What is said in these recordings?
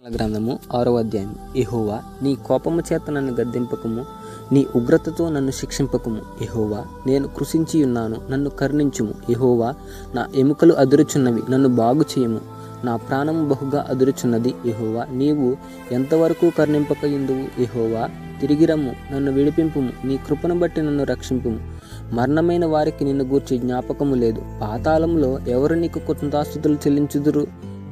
గ్రంథము 6వ అధ్యాయం. యెహోవా, నీ కోపము చేత నన్ను గద్దింపకము, నీ ఉగ్రతతో నన్ను శిక్షింపకము. యెహోవా, నేను కృషించి ఉన్నాను, నన్ను కరుణించుము. యెహోవా, నా ఎముకలు అదురుచున్నవి, నన్ను బాగు చేయము. నా ప్రాణము బహుగా అదురుచున్నది. యెహోవా, నీవు ఎంతవరకు కరుణింపకయుందువు? యెహోవా, తిరిగి రమ్ము, నన్ను విడిపింపుము. నీ కృపను బట్టి నన్ను రక్షింపుము. మరణమైన వారికి నిన్ను గూర్చి జ్ఞాపకము లేదు. పాతాళంలో ఎవరు నీకు కృతజ్ఞతాస్తుతులు చెల్లించుదురు?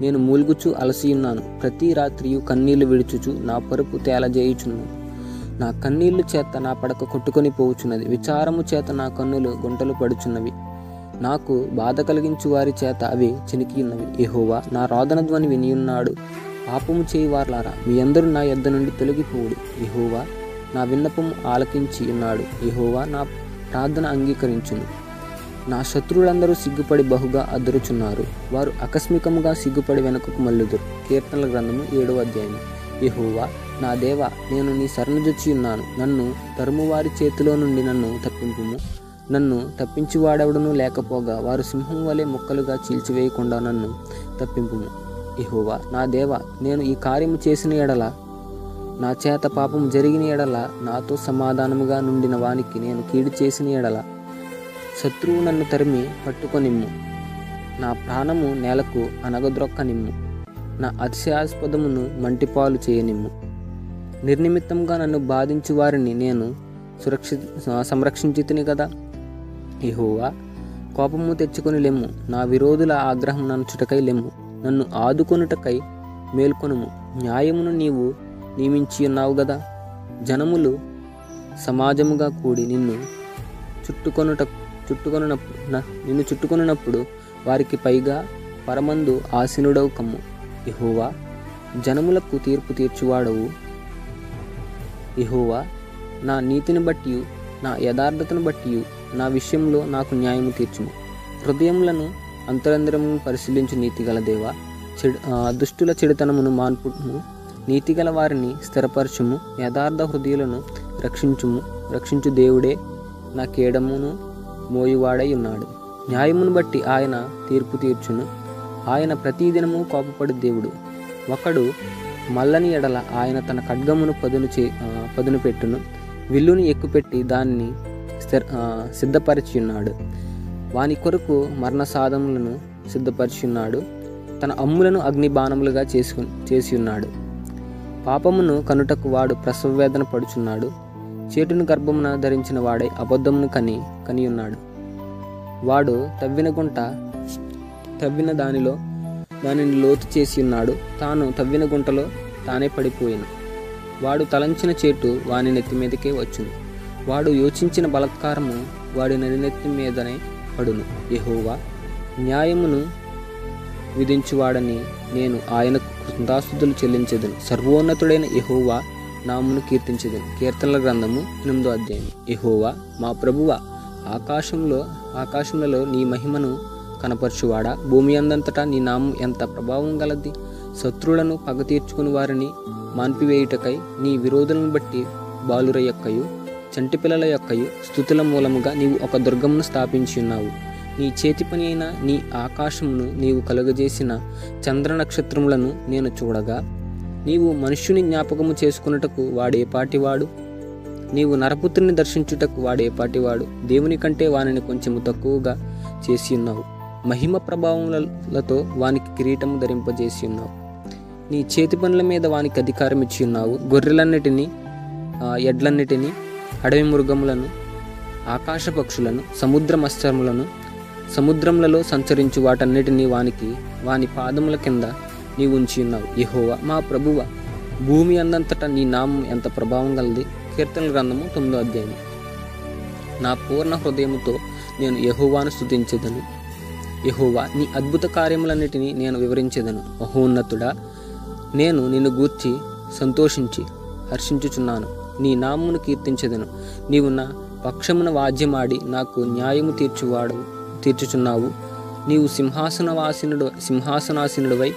నేను మూలుగుచు అలసియున్నాను. ప్రతి రాత్రియు కన్నీళ్లు విడుచుచు నా పరుపు తేలజేయుచున్నాను. నా కన్నీళ్లు చేత నా పడక కొట్టుకొని పోవుచున్నది. విచారము చేత నా కన్నులు గుంటలు పడుచున్నవి. నాకు బాధ కలిగించు వారి చేత అవి చినికియున్నవి. యెహోవా, నా రోదన ధ్వని వినియున్నాడు. పాపము చేయి వార్లారా, మీ అందరూ నా యొద్ద నుండి తొలగిపోవుడి. యెహోవా నా విన్నపము ఆలకించి ఉన్నాడు. యెహోవా నా ప్రార్థన అంగీకరించును. నా శత్రువులందరూ సిగ్గుపడి బహుగా అదురుచున్నారు. వారు ఆకస్మికముగా సిగ్గుపడి వెనుకకు మల్లుదురు. కీర్తనల గ్రంథము 7వ అధ్యాయం. యెహోవా, నా దేవా, నేను నీ శరణుజొచ్చి ఉన్నాను. నన్ను తరుమువారి చేతిలో నుండి నన్ను తప్పింపుము. నన్ను తప్పించువాడెవడనూ లేకపోగా వారు సింహం వలె ముక్కలుగా చీల్చివేయకుండా నన్ను తప్పింపుము. యెహోవా, నా దేవా, నేను ఈ కార్యము చేసిన ఎడల, నా చేత పాపము జరిగిన ఎడల, నాతో సమాధానముగా నుండిన వానికి నేను కీడు చేసిన ఎడల, శత్రువు నన్ను తరిమి పట్టుకొనిమ్ము. నా ప్రాణము నేలకు అనగద్రొక్కనిమ్ము. నా అతిశయాస్పదమును మంటిపాలు చేయనిమ్ము. నిర్నిమిత్తంగా నన్ను బాధించు వారిని నేను సంరక్షించితిని కదా. యెహోవా, కోపము తెచ్చుకొని లెమ్ము. నా విరోధుల ఆగ్రహం నన్ను చుటకై లెమ్ము. నన్ను ఆదుకొనుటకై మేల్కొనుము. న్యాయమును నీవు నియమించి ఉన్నావు గదా. జనములు సమాజముగా కూడి నిన్ను చుట్టుకొనున్నప్పుడు వారికి పైగా పరమందు ఆసీనుడవు కమ్ము. యెహోవా, జనములకు తీర్పు తీర్చువాడవు. యెహోవా, నా నీతిని బట్టి, నా యథార్థతను బట్టి నా విషయంలో నాకు న్యాయము తీర్చుము. హృదయములను అంతరంతరమును పరిశీలించు నీతిగల దేవా, దుష్టుల చెడుతనమును మాన్పుము. నీతిగల వారిని స్థిరపరచుము. యథార్థ హృదయులను రక్షించు దేవుడే నా కేడమును మోయువాడై ఉన్నాడు. న్యాయమును బట్టి ఆయన తీర్పు తీర్చును. ఆయన ప్రతిదినము కోపపడు దేవుడు. ఒకడు మల్లని ఎడల ఆయన తన ఖడ్గమును పదును పెట్టును. విల్లుని ఎక్కుపెట్టి దానిని సిద్ధపరిచి ఉన్నాడు. వాని కొరకు మరణ సాధములను సిద్ధపరిచి ఉన్నాడు. తన అమ్ములను అగ్నిబాణములుగా చేసి ఉన్నాడు. పాపమును కనుటకు వాడు ప్రసవ వేదన పడుచున్నాడు. చేటును గర్భమున ధరించిన వాడై అబద్ధమును కనియున్నాడు. వాడు తవ్విన దానిని లోతు చేసి ఉన్నాడు. తాను తవ్విన గుంటలో తానే పడిపోయిను. వాడు తలంచిన చేటు వాని నెత్తి మీదకే వచ్చును. వాడు యోచించిన బలాత్కారము వాడి నడినెత్తి మీదనే పడును. యెహోవా న్యాయమును విధించువాడని నేను ఆయనకు కృతజ్ఞతాస్తుతులు చెల్లించెదను. సర్వోన్నతుడైన యెహోవా నామమును కీర్తించెదను. కీర్తనల గ్రంథము 8వ అధ్యాయం. యెహోవా, మా ప్రభువా, ఆకాశములలో నీ మహిమను కనపరచువాడా, భూమి అందంతటా నీ నామం ఎంత ప్రభావం గలది. శత్రువులను పగ తీర్చుకుని వారిని మాన్పివేయుటకై నీ విరోధులను బట్టి బాలుర యొక్కయు చంటి పిల్లల యొక్కయు స్తుతుల మూలముగా నీవు ఒక దుర్గమును స్థాపించి ఉన్నావు. నీ చేతి పని అయిన నీ ఆకాశమును నీవు కలుగజేసిన చంద్ర నక్షత్రములను నేను చూడగా, నీవు మనుష్యుని జ్ఞాపకము చేసుకున్నటకు వాడేపాటివాడు? నీవు నరపుత్రుని దర్శించుటకు వాడేపాటివాడు? దేవుని కంటే వానిని కొంచెము తక్కువగా చేసి ఉన్నావు. మహిమ ప్రభావములతో వానికి కిరీటము ధరింపజేసి ఉన్నావు. నీ చేతి పనుల మీద వానికి అధికారం ఇచ్చి ఉన్నావు. గొర్రెలన్నిటినీ, ఎడ్లన్నిటినీ, అడవి మృగములను, ఆకాశ పక్షులను, సముద్ర మత్స్యములను, సముద్రములలో సంచరించు వాటన్నిటినీ వాని పాదముల కింద నీవు ఉంచి ఉన్నావు. యెహోవా మా ప్రభువ, భూమి అందంతటా నీ నామం ఎంత ప్రభావం గలది. కీర్తనల గ్రంథము 9వ అధ్యాయం. నా పూర్ణ హృదయముతో నేను యెహోవాను స్తుతించెదను. యెహోవా, నీ అద్భుత కార్యములన్నిటినీ నేను వివరించెదను. మహోన్నతుడా, నేను నిన్ను గూర్చి సంతోషించి హర్షించుచున్నాను. నీ నామమును కీర్తించెదను. నీవు నా పక్షమున వాద్యమాడి నాకు న్యాయము తీర్చుచున్నావు. నీవు సింహాసనాసీనుడివై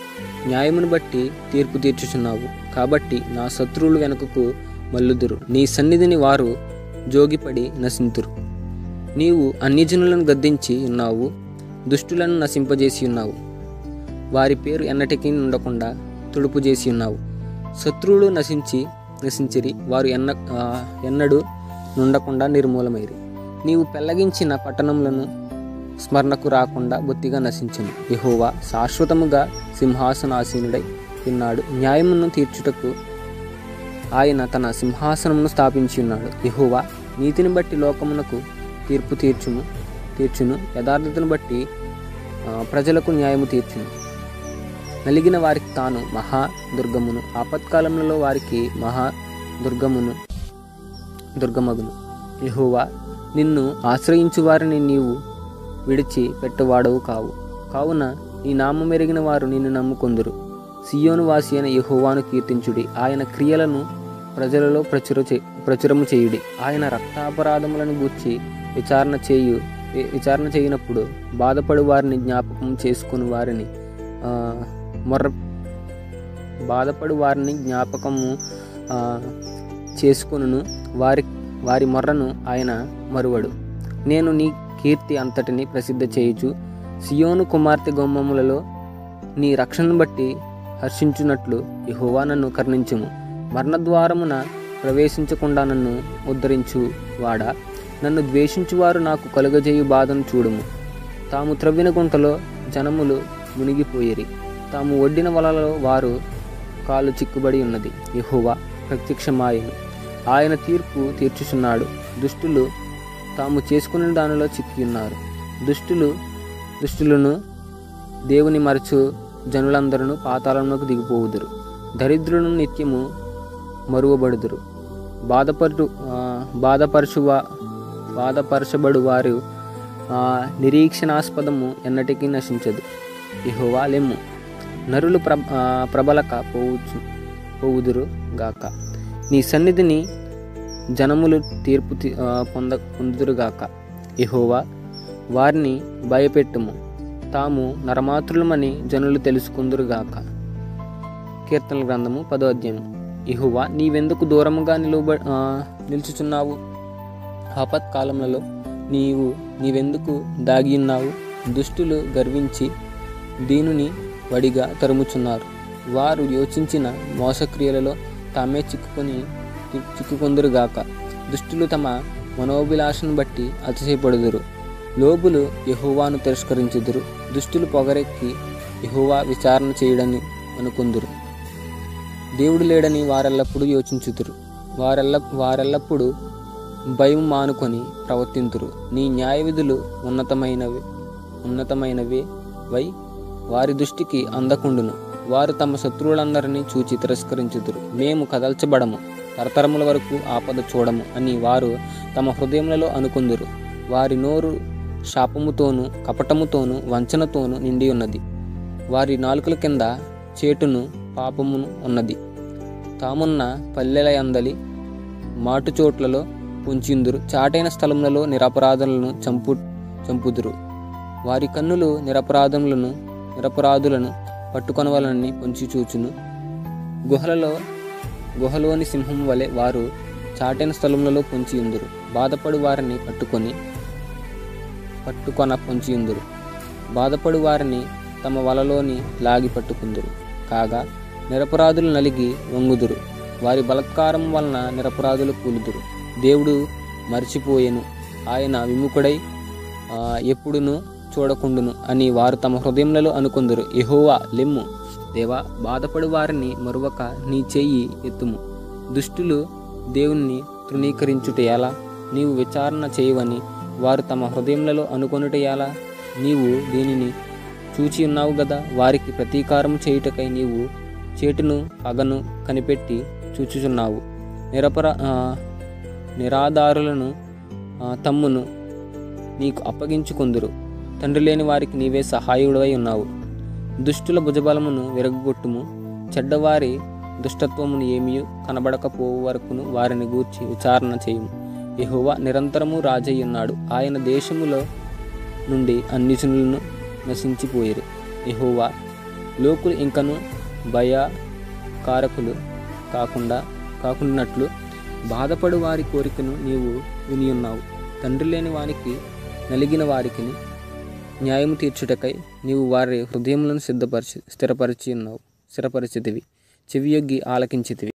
న్యాయమును బట్టి తీర్పు తీర్చుచున్నావు. కాబట్టి నా శత్రువులు వెనుకకు మల్లుదురు. నీ సన్నిధిని వారు జోగిపడి నశింతురు. నీవు అన్యజనులను గద్దించి ఉన్నావు. దుష్టులను నశింపజేసి ఉన్నావు. వారి పేరు ఎన్నటికీ ఉండకుండా తుడుపు చేసి ఉన్నావు. శత్రువులు నశించిరి, వారు ఎన్నడూ నుండకుండా నిర్మూలమైరి. నీవు పెళ్లగించిన పట్టణములను స్మరణకు రాకుండా బొత్తిగా నశించును. యెహోవా శాశ్వతముగా సింహాసనాసీనుడై ఉన్నాడు. న్యాయమును తీర్చుటకు ఆయన తన సింహాసనమును స్థాపించి ఉన్నాడు. యెహోవా నీతిని బట్టి లోకమునకు తీర్పు తీర్చును. యథార్థతను బట్టి ప్రజలకు న్యాయము తీర్చును. నలిగిన వారికి తాను మహాదుర్గమును, ఆపత్కాలములలో వారికి దుర్గమగును. యెహోవా నిన్ను ఆశ్రయించు వారిని నీవు విడిచి పెట్టవాడవు కావున నీ నామం ఎరిగిన వారు నిన్ను నమ్ముకొందురు. సియోను వాసి అయిన యెహోవాను కీర్తించుడి. ఆయన క్రియలను ప్రజలలో ప్రచురము చేయుడి. ఆయన రక్తాపరాధములను గూర్చి విచారణ చేయునప్పుడు బాధపడు వారిని జ్ఞాపకం చేసుకుని చేసుకొనును. వారి మొర్రను ఆయన మరువడు. నేను నీ కీర్తి అంతటిని ప్రసిద్ధ చేయుచు సియోను కుమార్తె గుమ్మములలో నీ రక్షణను బట్టి హర్షించున్నట్లు యెహోవా నన్ను కరుణించుము. మరణద్వారమున ప్రవేశించకుండా నన్ను ఉద్ధరించువాడా, నన్ను ద్వేషించువారు నాకు కలుగజేయు బాధను చూడుము. తాము త్రవ్విన గుంటలో జనములు మునిగిపోయిరి, తాము ఒడ్డిన వలలో వారు కాలు చిక్కుబడి ఉన్నది. యెహోవా ప్రత్యక్షమాయెను, ఆయన తీర్పు తీర్చుచున్నాడు. దుష్టులు తాము చేసుకున్న దానిలో చిక్కి ఉన్నారు. దుష్టులను దేవుని మరచు జనులందరూ పాతాళంలోకి దిగిపోవుదురు. దరిద్రులను నిత్యము మరువబడుదురు. బాధపరచబడు వారు నిరీక్షణాస్పదము ఎన్నటికీ నశించదు. యెహోవా లెమ్ము, నరులు ప్రబలక పోవుదురు గాక. నీ సన్నిధిని జనములు తీర్పు పొందుదురుగాక. యెహోవా వారిని భయపెట్టుము, తాము నరమాతృలమని జనులు తెలుసుకుందురుగాక. కీర్తనల గ్రంథము 10వ అధ్యాయం. యెహోవా నీవెందుకు దూరముగా నిలుచుచున్నావు? ఆపత్కాలములలో నీవెందుకు దాగి ఉన్నావు? దుష్టులు గర్వించి దీనుని వడిగా తరుముచున్నారు. వారు యోచించిన మోసక్రియలలో తామే చిక్కుకొందురుగాక. దుష్టులు తమ మనోభిలాషను బట్టి అతిశయపడుదురు. లోబులు యెహోవాను తిరస్కరించుదురు. దుష్టులు పొగరెక్కి యెహోవా విచారణ చేయడని అనుకుందురు. దేవుడు లేడని వారెల్లప్పుడూ యోచించుదురు. వారెల్లప్పుడూ భయం మానుకొని ప్రవర్తింతురు. నీ న్యాయ విధులు ఉన్నతమైనవే వై వారి దృష్టికి అందకుండును. వారు తమ శత్రువులందరినీ చూచి తిరస్కరించుదురు. మేము కదల్చబడము, తరతరముల వరకు ఆపద చూడము అని వారు తమ హృదయములలో అనుకుందురు. వారి నోరు శాపముతోనూ కపటముతోనూ వంచనతోనూ నిండి ఉన్నది. వారి నాలుకల కింద చేటును పాపమును ఉన్నది. తామున్న పల్లెల యందలి మాటుచోట్లలో పొంచిందురు. చాటైన స్థలములలో నిరపరాధులను చంపుదురు. వారి కన్నులు నిరపరాధులను పట్టుకొనవలనని పొంచి చూచును. గుహలోని సింహం వలె వారు చాటైన స్థలములలో పొంచియుందురు. బాధపడు వారిని పట్టుకొన పొంచియుందురు. బాధపడు వారిని తమ వలలోని లాగి పట్టుకుందురు. కాగా నిరపరాధులు నలిగి వంగుదురు. వారి బలత్కారం వలన నిరపరాధులు కూలుదురు. దేవుడు మర్చిపోయెను, ఆయన విముఖుడై ఎప్పుడును చూడకుండును అని వారు తమ హృదయములలో అనుకుందురు. యెహోవా లెమ్ము, దేవా బాధపడు వారిని మరువక నీ చెయ్యి ఎత్తుము. దుష్టులు దేవుణ్ణి తృణీకరించుట ఎలా? నీవు విచారణ చేయవని వారు తమ హృదయములలో అనుకొనుట ఎలా? నీవు దీనిని చూచి ఉన్నావు గదా. వారికి ప్రతీకారము చేయుటకై నీవు చేటును పగను కనిపెట్టి చూచుచున్నావు. నిరాధారులను తమ్మును నీకు అప్పగించుకొందురు. తండ్రి లేని వారికి నీవే సహాయుడవై ఉన్నావు. దుష్టుల భుజబలమును విరగొట్టుము. చెడ్డవారి దుష్టత్వమును ఏమీ కనబడకపోవు వరకును వారిని గూర్చి విచారణ చేయుము. యెహోవా నిరంతరము రాజయ్య ఉన్నాడు. ఆయన దేశములో నుండి అన్ని జనులను నశించిపోయిరి. యెహోవా లోకులు ఇంకను భయకారకులు కాకుండానట్లు బాధపడు వారి కోరికను నీవు వినియున్నావు. తండ్రి లేని వానికి నలిగిన వారికి న్యాయము తీర్చుటకై నీవు వారి హృదయములను స్థిరపరిచి ఉన్నావు. స్థిరపరిచితివి, చెవియొగ్గి ఆలకించితివి.